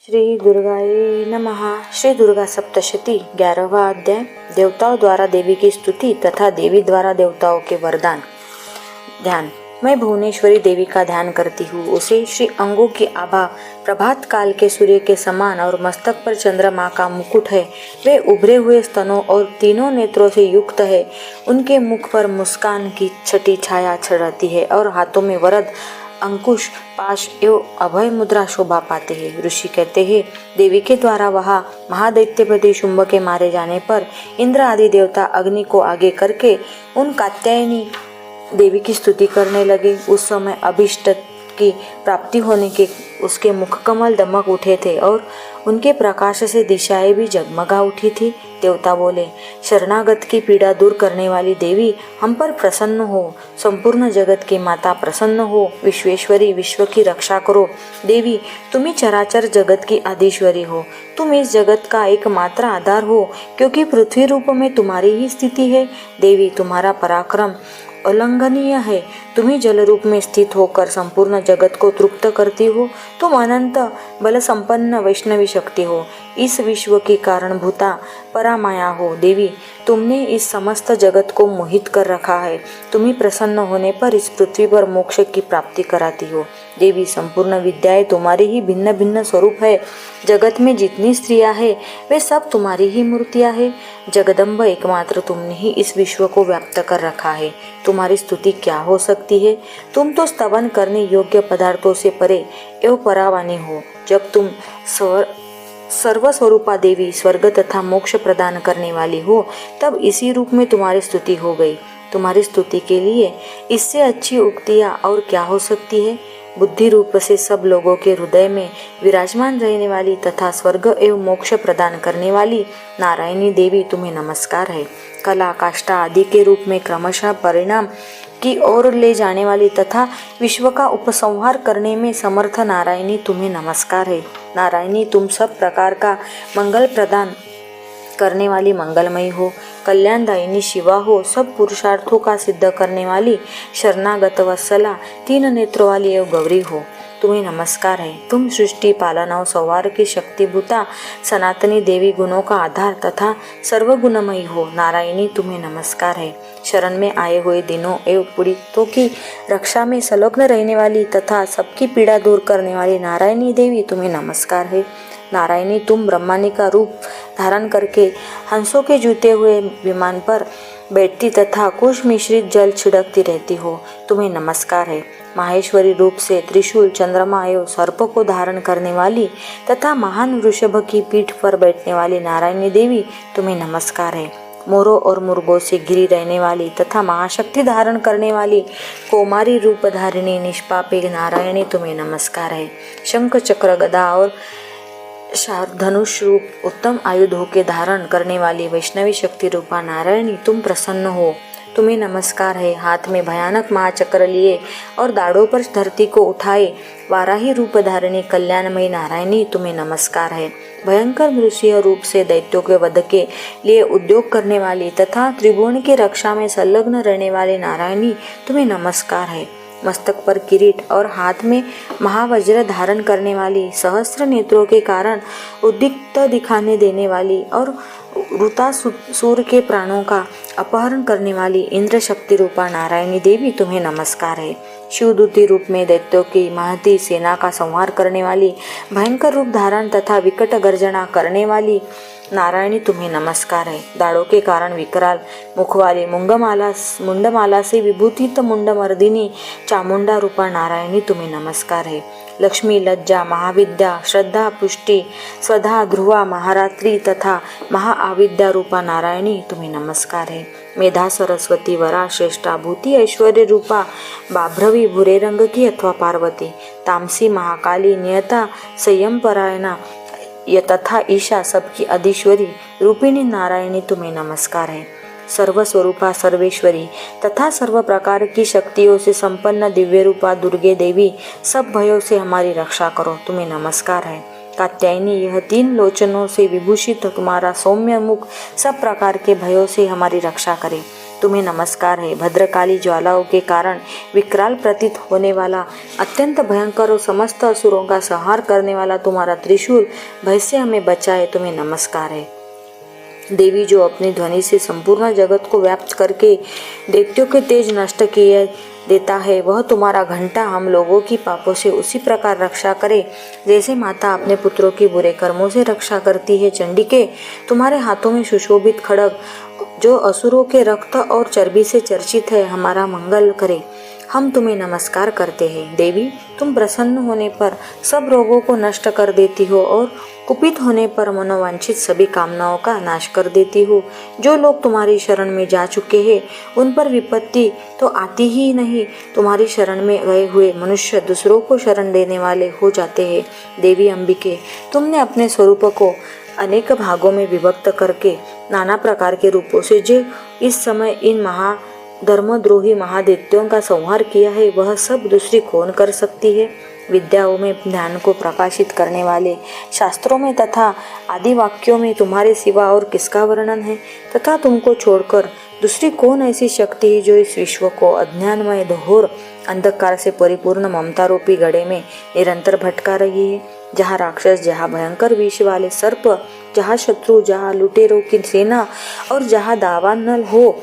श्री दुर्गाए नमः। श्री दुर्गा सप्तशती 11वां अध्याय। देवताओं द्वारा देवी की स्तुति तथा देवी द्वारा देवताओं के वरदान। ध्यान। मैं भुवनेश्वरी देवी का ध्यान करती हूँ। उसे श्री अंगों की आभा प्रभात काल के सूर्य के समान और मस्तक पर चंद्रमा का मुकुट है। वे उभरे हुए स्तनों और तीनों नेत्रों से युक्त है। उनके मुख पर मुस्कान की छठी छाया छड़ती है और हाथों में वरद अंकुश पाश एवं अभय मुद्रा शोभा पाते हैं। ऋषि कहते हैं, देवी के द्वारा वहाँ महादैत्यपति शुंभ के मारे जाने पर इंद्र आदि देवता अग्नि को आगे करके उन कात्यायनी देवी की स्तुति करने लगे। उस समय अभिष्ट की प्राप्ति होने के उसके मुख कमल दमक उठे थे और उनके प्रकाश से दिशाएं भी जगमगा उठी थी। देवता बोले, शरणागत की पीड़ा दूर करने वाली देवी हम पर प्रसन्न हो। संपूर्ण जगत की माता प्रसन्न हो। विश्वेश्वरी, विश्व की रक्षा करो। देवी, तुम ही चराचर जगत की आदिश्वरी हो। तुम इस जगत का एकमात्र आधार हो, क्योंकि पृथ्वी रूप में तुम्हारी ही स्थिति है। देवी, तुम्हारा पराक्रम उल्लंघनीय है। तुम ही जल रूप में स्थित होकर संपूर्ण जगत को तृप्त करती हो। तुम अनंत बल संपन्न वैष्णवी शक्ति हो। इस विश्व की कारणभूता परामाया हो। देवी, तुमने इस समस्त जगत को मोहित कर रखा है। तुम ही प्रसन्न होने पर इस पृथ्वी पर मोक्ष की प्राप्ति कराती हो। देवी, संपूर्ण विद्याएं तुम्हारी ही भिन्न भिन्न स्वरूप है। जगत में जितनी स्त्रियां हैं वे सब तुम्हारी ही मूर्तियां हैं। जगदम्ब, एकमात्र तुमने ही इस विश्व को व्याप्त कर रखा है। तुम्हारी स्तुति क्या हो सकती है। तुम तो स्तवन करने योग्य पदार्थों से परे एवं परावानी हो। जब तुम सर्वस्वरूपा देवी स्वर्ग तथा मोक्ष प्रदान करने वाली हो, तब इसी रूप में तुम्हारी स्तुति हो गई। तुम्हारी स्तुति के लिए इससे अच्छी उक्तियां और क्या हो सकती है। बुद्धि रूप से सब लोगों के हृदय में विराजमान रहने वाली तथा स्वर्ग एवं मोक्ष प्रदान करने वाली नारायणी देवी, तुम्हें नमस्कार है। कला, काष्ठा आदि के रूप में क्रमशः परिणाम की ओर ले जाने वाली तथा विश्व का उपसंहार करने में समर्थ नारायणी, तुम्हें नमस्कार है। नारायणी, तुम सब प्रकार का मंगल प्रदान करने वाली मंगलमयी हो। कल्याणदायिनी शिवा हो। सब पुरुषार्थों का सिद्ध करने वाली शरणागत वत्सला, तीन नेत्रों वाली एवं गौरी हो। तुम्हें नमस्कार है। तुम सृष्टि, पालन और संवार की शक्तिभूता सनातनी देवी, गुणों का आधार तथा सर्वगुणमयी हो। नारायणी, तुम्हें नमस्कार है। शरण में आए हुए दिनों एवं पीड़ितों की रक्षा में संलग्न रहने वाली तथा सबकी पीड़ा दूर करने वाली नारायणी देवी, तुम्हें नमस्कार है। नारायणी, तुम ब्रह्मानी का रूप धारण करके हंसों के जूते हुए विमान पर बैठती तथा कुश मिश्रित जल छिड़कती रहती हो। तुम्हें नमस्कार है। माहेश्वरी रूप से त्रिशूल, चंद्रमा एवं सर्प को धारण करने वाली तथा महान वृषभ की पीठ पर बैठने वाली नारायणी देवी, तुम्हें नमस्कार है। मोरों और मुर्गों से घिरी रहने वाली तथा महाशक्ति धारण करने वाली कौमारी रूप धारिणी निष्पापी नारायणी, तुम्हें नमस्कार है। शंख, चक्र, गदा और धनुष रूप उत्तम आयुधों के धारण करने वाली वैष्णवी शक्ति रूपा नारायणी, तुम प्रसन्न हो। तुम्हें नमस्कार है। हाथ में भयानक महाचक्र लिए और दाढ़ों पर धरती को उठाए वाराही रूप धारिणी कल्याणमयी नारायणी, तुम्हें नमस्कार है। भयंकर मृषीय रूप से दैत्यों के वध के लिए उद्योग करने वाली तथा त्रिभुवन की रक्षा में संलग्न रहने वाली नारायणी, तुम्हें नमस्कार है। मस्तक पर किरीट और हाथ में महावज्र धारण करने वाली, सहस्त्र नेत्रों के कारण उद्रिक्त दिखाने देने वाली और ऋतासुर के प्राणों का अपहरण करने वाली इंद्र शक्ति रूपा नारायणी देवी, तुम्हें नमस्कार है। शिवदूती रूप में दैत्यों की महती सेना का संहार करने वाली, भयंकर रूप धारण तथा विकट गर्जना करने वाली नारायणी, तुम्हें नमस्कार है। दाढ़ों के कारण विकराल मुख वाली मुंडमाला से विभूतित मुंडमर्दिनी चामुंडा रूपा नारायणी, तुम्हें नमस्कार है। लक्ष्मी, लज्जा, महाविद्या, श्रद्धा, पुष्टि, स्वधा, ध्रुवा, महारात्रि तथा महाआविद्या रूपा नारायणी, तुम्हें नमस्कार है। मेधा, सरस्वती, वरा, श्रेष्ठा, भूति, ऐश्वर्य रूपा बाभ्रवी, भूरे रंग की अथवा पार्वती, तामसी, महाकाली, नियता, संयम परायणा तथा ईशा, सबकी अधीश्वरी रूपिणी नारायणी, तुम्हें नमस्कार है। सर्वस्वरूपा, सर्वेश्वरी तथा सर्व प्रकार की शक्तियों से संपन्न दिव्य रूपा दुर्गे देवी, सब भयों से हमारी रक्षा करो। तुम्हें नमस्कार है। कात्यायनी, यह तीन लोचनों से विभूषित तुम्हारा सौम्य मुख सब प्रकार के भयों से हमारी रक्षा करे। तुम्हें नमस्कार है। भद्रकाली ज्वालाओं के कारण विकराल प्रतीत होने वाला, अत्यंत भयंकर और समस्त असुरों का संहार करने वाला तुम्हारा त्रिशूल भय से हमें बचाए, तुम्हें नमस्कार है। देवी, जो अपनी ध्वनि से संपूर्ण जगत को व्याप्त करके दैत्यों के तेज नष्ट किए देता है, वह तुम्हारा घंटा हम लोगों की पापों से उसी प्रकार रक्षा करे जैसे माता अपने पुत्रों की बुरे कर्मों से रक्षा करती है। चंडिके, तुम्हारे हाथों में सुशोभित खड्ग जो असुरों के रक्त और चर्बी से चर्चित है, हमारा मंगल करे, हम तुम्हें नमस्कार करते हैं। देवी, तुम प्रसन्न होने पर सब रोगों को नष्ट कर देती हो और कुपित होने पर मनोवांछित सभी कामनाओं का नाश कर देती हो। जो लोग तुम्हारी शरण में जा चुके हैं उन पर विपत्ति तो आती ही नहीं, तुम्हारी शरण में गए हुए मनुष्य दूसरों को शरण देने वाले हो जाते हैं। देवी अंबिके, तुमने अपने स्वरूप को अनेक भागों में विभक्त करके नाना प्रकार के रूपों से जो इस समय इन धर्मद्रोही महादैत्यों का संहार किया है, वह सब दूसरी कौन कर सकती है। विद्याओं में ध्यान को प्रकाशित करने वाले, शास्त्रों में तथा आदि वाक्यों में तुम्हारे सिवा और किसका वर्णन है, तथा तुमको छोड़कर दूसरी कौन ऐसी शक्ति है जो इस विश्व को अज्ञानमय घोर अंधकार से परिपूर्ण ममता रूपी गड्ढे में निरंतर भटका रही है। जहाँ राक्षस, जहाँ भयंकर विष वाले सर्प, जहाँ शत्रु, जहाँ लुटेरों की सेना और जहाँ दावानल हो,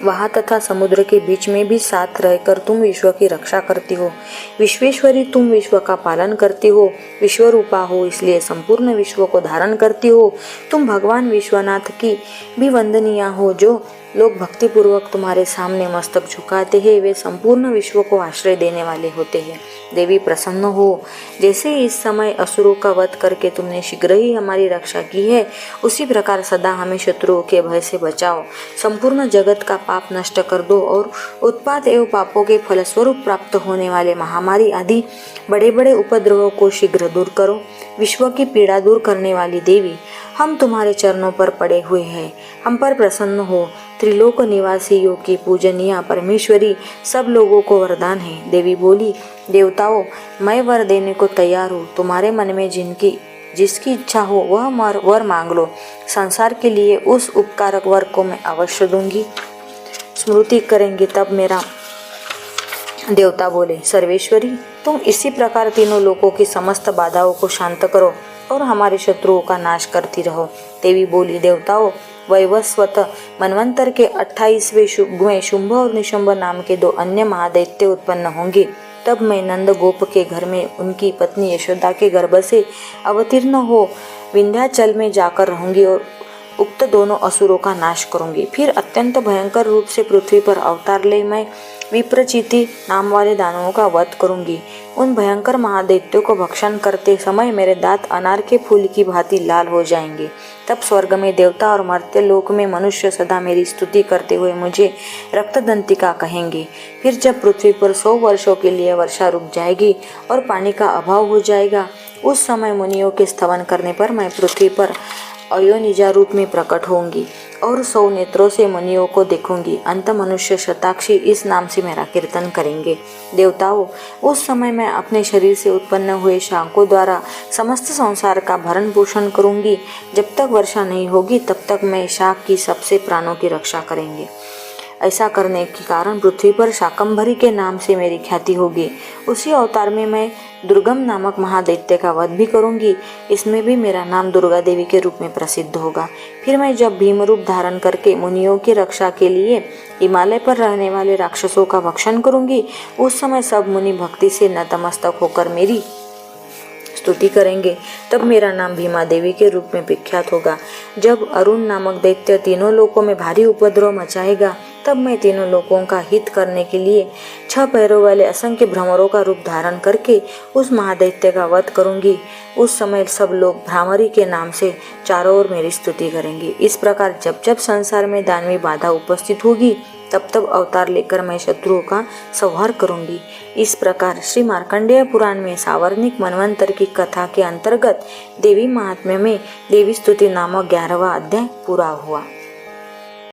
वहाँ तथा समुद्र के बीच में भी साथ रहकर तुम विश्व की रक्षा करती हो। विश्वेश्वरी, तुम विश्व का पालन करती हो, विश्वरूपा हो, इसलिए संपूर्ण विश्व को धारण करती हो। तुम भगवान विश्वनाथ की भी वंदनीय हो। जो लोग भक्तिपूर्वक तुम्हारे सामने मस्तक झुकाते हैं, वे संपूर्ण विश्व को आश्रय देने वाले होते हैं। देवी, प्रसन्न हो। जैसे इस समय असुरों का वध करके तुमने शीघ्र ही हमारी रक्षा की है, उसी प्रकार सदा हमें शत्रुओं के भय से बचाओ। संपूर्ण जगत का पाप नष्ट कर दो और उत्पात एवं पापों के फलस्वरूप प्राप्त होने वाले महामारी आदि बड़े बड़े उपद्रवों को शीघ्र दूर करो। विश्व की पीड़ा दूर करने वाली देवी, हम तुम्हारे चरणों पर पड़े हुए हैं, हम पर प्रसन्न हो। त्रिलोक निवासियों की पूजनीय परमेश्वरी, सब लोगों को वरदान है। देवी बोली, देवताओं, मैं वर देने को तैयार हूँ। तुम्हारे मन में जिसकी इच्छा हो वह वर मांग लो। संसार के लिए उस उपकारक वर को मैं अवश्य दूंगी। स्मृति करेंगे तब मेरा। देवता बोले, सर्वेश्वरी, तुम इसी प्रकार तीनों लोकों की समस्त बाधाओं को शांत करो और हमारे शत्रुओं का नाश करती रहो। देवी बोली, देवताओं, वैवस्वत मनवंतर के 28वें युग में शुंभ और निशुंभ नाम के 2 अन्य महादैत्य उत्पन्न होंगे। तब मैं नंद गोप के घर में उनकी पत्नी यशोदा के गर्भ से अवतीर्ण हो विंध्याचल में जाकर रहूंगी और उक्त दोनों असुरों का नाश करूंगी। फिर अत्यंत भयंकर रूप से पृथ्वी पर अवतार ले मैं विप्रचिति नाम वाले दानवों का वध करूंगी। उन भयंकर महादैत्यों को भक्षण करते समय मेरे दांत अनार के फूल की भांति लाल हो जाएंगे। तब स्वर्ग में देवता और मर्त्य लोक में मनुष्य सदा मेरी स्तुति करते हुए मुझे रक्तदंतिका कहेंगे। फिर जब पृथ्वी पर 100 वर्षों के लिए वर्षा रुक जाएगी और पानी का अभाव हो जाएगा, उस समय मुनियों के स्तवन करने पर मैं पृथ्वी पर अयोनिजा रूप में प्रकट होंगी और 100 नेत्रों से मुनियों को देखूंगी। अंत मनुष्य शताक्षी इस नाम से मेरा कीर्तन करेंगे। देवताओं, उस समय मैं अपने शरीर से उत्पन्न हुए शांकों द्वारा समस्त संसार का भरण पोषण करूंगी। जब तक वर्षा नहीं होगी तब तक मैं शाक की सबसे प्राणों की रक्षा करेंगे। ऐसा करने के कारण पृथ्वी पर शाकंभरी के नाम से मेरी ख्याति होगी। उसी अवतार में मैं दुर्गम नामक महादैत्य का वध भी करूंगी। इसमें भी मेरा नाम दुर्गा देवी के रूप में प्रसिद्ध होगा। फिर मैं जब भीम रूप धारण करके मुनियों की रक्षा के लिए हिमालय पर रहने वाले राक्षसों का भक्षण करूंगी, उस समय सब मुनि भक्ति से नतमस्तक होकर मेरी स्तुति करेंगे। तब मेरा नाम भीमा देवी के रूप में विख्यात होगा। जब अरुण नामक दैत्य तीनों लोकों में भारी उपद्रव मचाएगा, तब मैं तीनों लोकों का हित करने के लिए 6 पैरों वाले असंख्य भ्रमरों का रूप धारण करके उस महादैत्य का वध करूंगी। उस समय सब लोग भ्रामरी के नाम से चारों ओर मेरी स्तुति करेंगे। इस प्रकार जब जब संसार में दानवी बाधा उपस्थित होगी, तब तब अवतार लेकर मैं शत्रुओं का संहार करूंगी। इस प्रकार श्री मार्कंडेय पुराण में सावर्णिक मनवंतर की कथा के अंतर्गत देवी महात्म्य में देवी स्तुति नामक 11वां अध्याय पूरा हुआ।